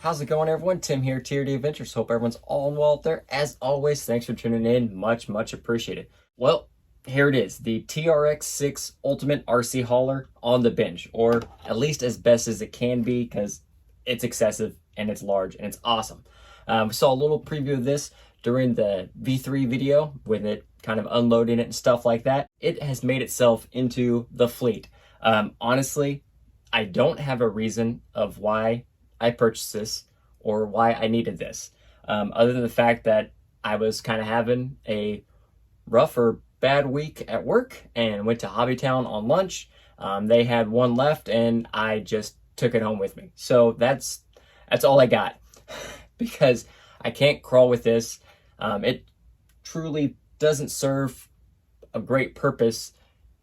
How's it going, everyone? Tim here, TRD Adventures. Hope everyone's all well out there. As always, thanks for tuning in. Much appreciated. Well, here it is, the TRX6 Ultimate RC Hauler on the bench, or at least as best as it can be, because it's excessive and it's large and it's awesome. We saw a little preview of this during the V3 video with it kind of unloading it and stuff like that. It has made itself into the fleet. Honestly, I don't have a reason of why I purchased this or why I needed this, other than the fact that I was kind of having a rough or bad week at work and went to Hobbytown on lunch. They had one left and I just took it home with me. So that's all I got because I can't crawl with this. It truly doesn't serve a great purpose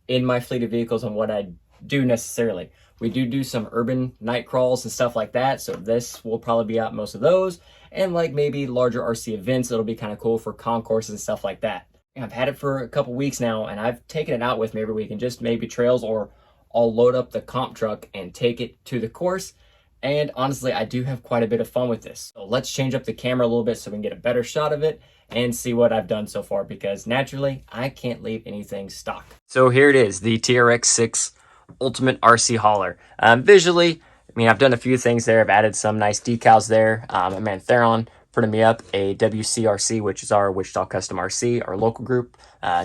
in my fleet of vehicles on what I do necessarily. We do some urban night crawls and stuff like that, so this will probably be out most of those, and like maybe larger RC events. It'll be kind of cool for concourses and stuff like that. I've had it for a couple weeks now, and I've taken it out with me every week, and just maybe trails, or I'll load up the comp truck and take it to the course. And honestly, I do have quite a bit of fun with this. So let's change up the camera a little bit so we can get a better shot of it and see what I've done so far, because naturally, I can't leave anything stock. So here it is, the TRX6 Ultimate RC Hauler. Visually, I mean, I've done a few things there. I've added some nice decals there. My man Theron printed me up a WCRC, which is our Wichita Custom RC, our local group.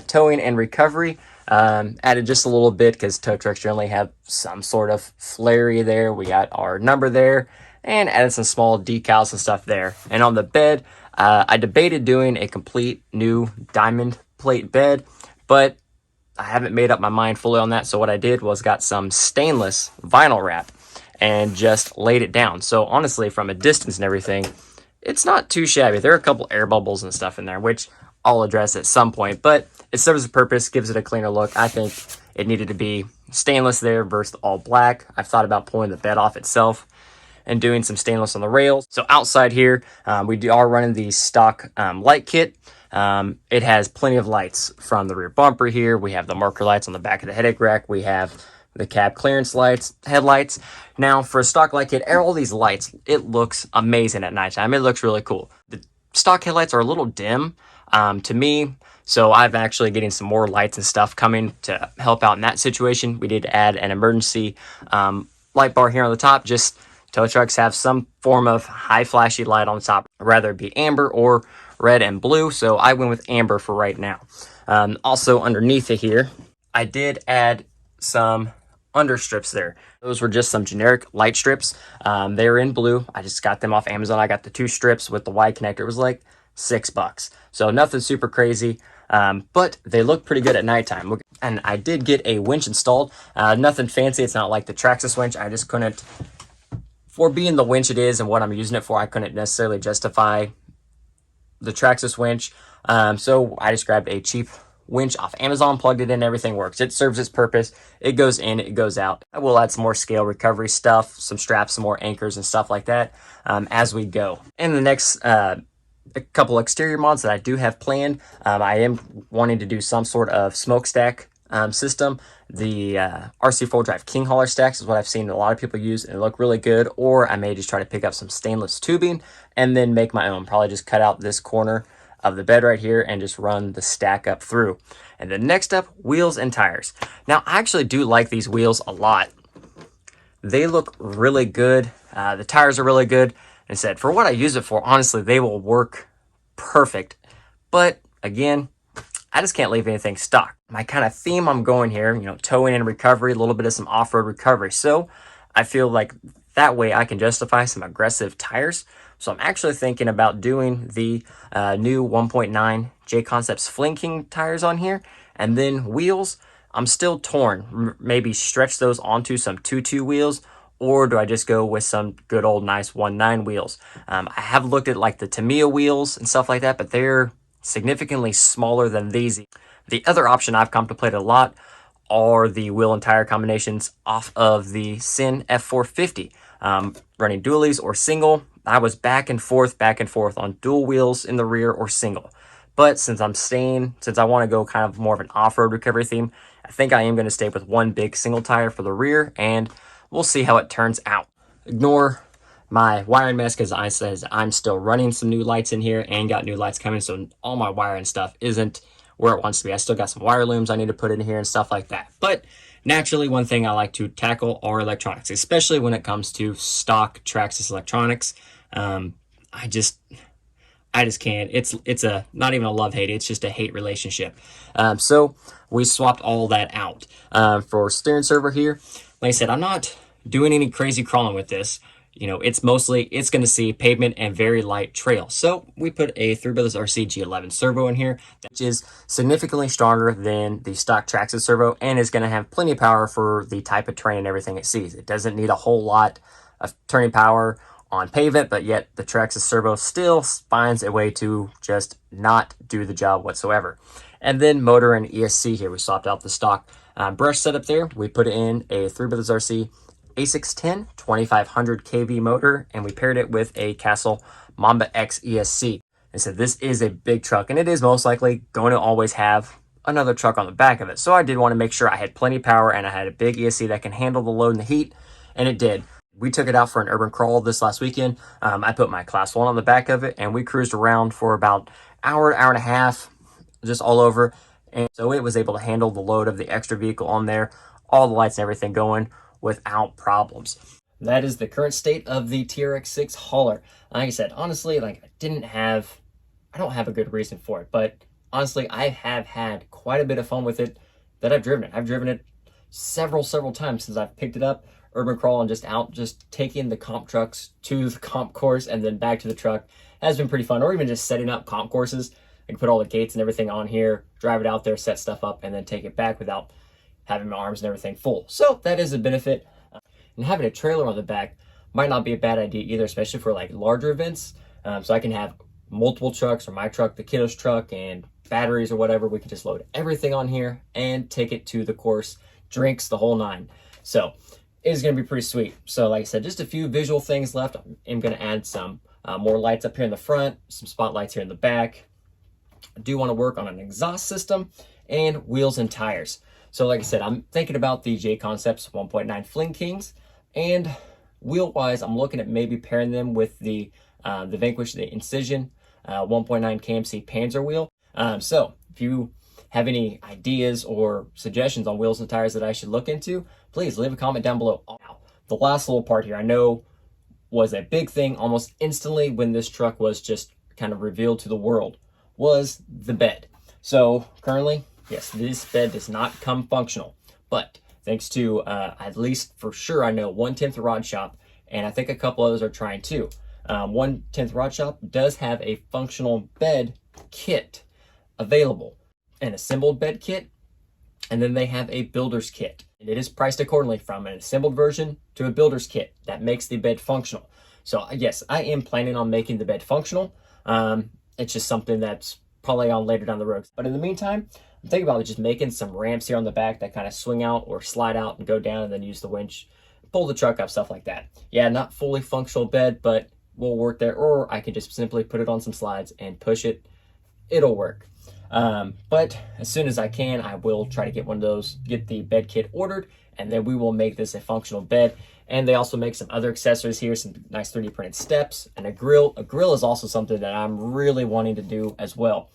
Towing and recovery. Added just a little bit because tow trucks generally have some sort of flary there. We got our number there and added some small decals and stuff there. And on the bed, I debated doing a complete new diamond plate bed, but I haven't made up my mind fully on that. So what I did was got some stainless vinyl wrap and just laid it down. So honestly, from a distance and everything, it's not too shabby. There are a couple air bubbles and stuff in there, which I'll address at some point, but it serves a purpose, gives it a cleaner look. I think it needed to be stainless there versus all black. I've thought about pulling the bed off itself and doing some stainless on the rails. So outside here, we are running the stock light kit. It has plenty of lights from the rear bumper here. We have the marker lights on the back of the headache rack. We have the cab clearance lights, headlights. Now for a stock light kit, all these lights, it looks amazing at nighttime. It looks really cool. The stock headlights are a little dim to me, so I'm actually getting some more lights and stuff coming to help out in that situation. We did add an emergency light bar here on the top. Just tow trucks have some form of high flashy light on the top, rather it be amber or red and blue, so I went with amber for right now. Also underneath it here, I did add some under strips there. Those were just some generic light strips. They were in blue. I just got them off Amazon. I got the 2 strips with the Y connector. It was like $6, so nothing super crazy, but they look pretty good at nighttime. And I did get a winch installed. Nothing fancy. It's not like the Traxxas winch. I just couldn't, for being the winch it is and what I'm using it for, I couldn't necessarily justify the Traxxas winch, so I just grabbed a cheap winch off Amazon, plugged it in, everything works. It serves its purpose. It goes in, it goes out. I will add some more scale recovery stuff, some straps, some more anchors and stuff like that as we go. In the next a couple exterior mods that I do have planned, I am wanting to do some sort of smokestack system. The RC 4-drive King Hauler stacks is what I've seen a lot of people use and they look really good, or I may just try to pick up some stainless tubing and then make my own. Probably just cut out this corner of the bed right here and just run the stack up through. And then next up, wheels and tires. Now I actually do like these wheels a lot. They look really good. The tires are really good. And said, for what I use it for, honestly, they will work perfect. But again, I just can't leave anything stock. My kind of theme I'm going here, you know, towing and recovery, a little bit of some off-road recovery. So I feel like that way I can justify some aggressive tires. So I'm actually thinking about doing the new 1.9 J Concepts Fling King tires on here. And then wheels, I'm still torn. Maybe stretch those onto some 2.2 wheels, or do I just go with some good old nice 1.9 wheels? I have looked at like the Tamiya wheels and stuff like that, but they're significantly smaller than these. The other option I've contemplated a lot are the wheel and tire combinations off of the Sin F450. Running dualies or single. I was back and forth on dual wheels in the rear or single. But since I want to go kind of more of an off-road recovery theme, I think I am going to stay with one big single tire for the rear, and we'll see how it turns out. Ignore my wiring mess because I says I'm still running some new lights in here and got new lights coming, so all my wiring stuff isn't where it wants to be. I still got some wire looms I need to put in here and stuff like that. But naturally, one thing I like to tackle are electronics, especially when it comes to stock Traxxas electronics. I just can't. It's a not even a love hate. It's just a hate relationship. So we swapped all that out for steering servo here. Like I said, I'm not doing any crazy crawling with this. You know, it's going to see pavement and very light trail. So we put a 3 Brothers RC G11 servo in here, which is significantly stronger than the stock Traxxas servo and is going to have plenty of power for the type of terrain and everything it sees. It doesn't need a whole lot of turning power on pavement, but yet the Traxxas servo still finds a way to just not do the job whatsoever. And then motor and ESC here, we swapped out the stock brush setup there. We put in a 3 Brothers RC Acis Ten 2500 kV motor, and we paired it with a Castle Mamba X ESC. And so this is a big truck, and it is most likely going to always have another truck on the back of it. So I did want to make sure I had plenty of power and I had a big ESC that can handle the load and the heat, and it did. We took it out for an urban crawl this last weekend. I put my Class 1 on the back of it, and we cruised around for about hour and a half, just all over. And so it was able to handle the load of the extra vehicle on there, all the lights and everything going without problems. That is the current state of the TRX6 Hauler. Like I said, honestly, I don't have a good reason for it, but honestly, I have had quite a bit of fun with it that I've driven it. I've driven it several times since I've picked it up, urban crawl, and just taking the comp trucks to the comp course and then back to the truck has been pretty fun. Or even just setting up comp courses. I can put all the gates and everything on here, drive it out there, set stuff up, and then take it back without having my arms and everything full. So that is a benefit. And having a trailer on the back might not be a bad idea either, especially for larger events. So I can have multiple trucks, or my truck, the kiddo's truck, and batteries or whatever. We can just load everything on here and take it to the course, drinks, the whole nine. So it is going to be pretty sweet. So like I said, just a few visual things left. I'm going to add some more lights up here in the front, some spotlights here in the back. I do want to work on an exhaust system and wheels and tires. So like I said, I'm thinking about the J Concepts 1.9 Fling Kings, and wheel wise, I'm looking at maybe pairing them with the Vanquish, the Incision 1.9 KMC Panzer wheel. So if you have any ideas or suggestions on wheels and tires that I should look into, please leave a comment down below. Now, the last little part here, I know was a big thing almost instantly when this truck was just kind of revealed to the world, was the bed. So currently, yes, this bed does not come functional, but thanks to at least for sure I know 1/10 Rod Shop, and I think a couple others are trying too. 1/10 Rod Shop does have a functional bed kit available, an assembled bed kit, and then they have a builder's kit. And it is priced accordingly from an assembled version to a builder's kit that makes the bed functional. So yes, I am planning on making the bed functional. It's just something that's probably on later down the road. But in the meantime, I'm thinking about just making some ramps here on the back that kind of swing out or slide out and go down, and then use the winch, pull the truck up, stuff like that. Yeah, not fully functional bed, but we'll work there. Or I can just simply put it on some slides and push it. It'll work. But as soon as I can, I will try to get one of those, get the bed kit ordered, and then we will make this a functional bed. And they also make some other accessories here, some nice 3D printed steps and a grill. A grill is also something that I'm really wanting to do as well.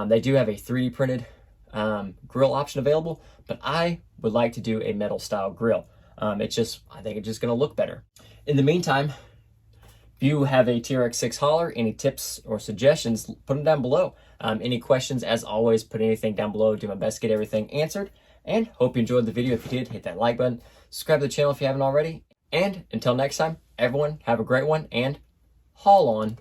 They do have a 3D printed grill option available, but I would like to do a metal style grill. I think it's just going to look better. In the meantime, if you have a TRX6 Hauler, any tips or suggestions, put them down below. Any questions, as always, put anything down below. Do my best to get everything answered. And hope you enjoyed the video. If you did, hit that like button. Subscribe to the channel if you haven't already. And until next time, everyone, have a great one and haul on.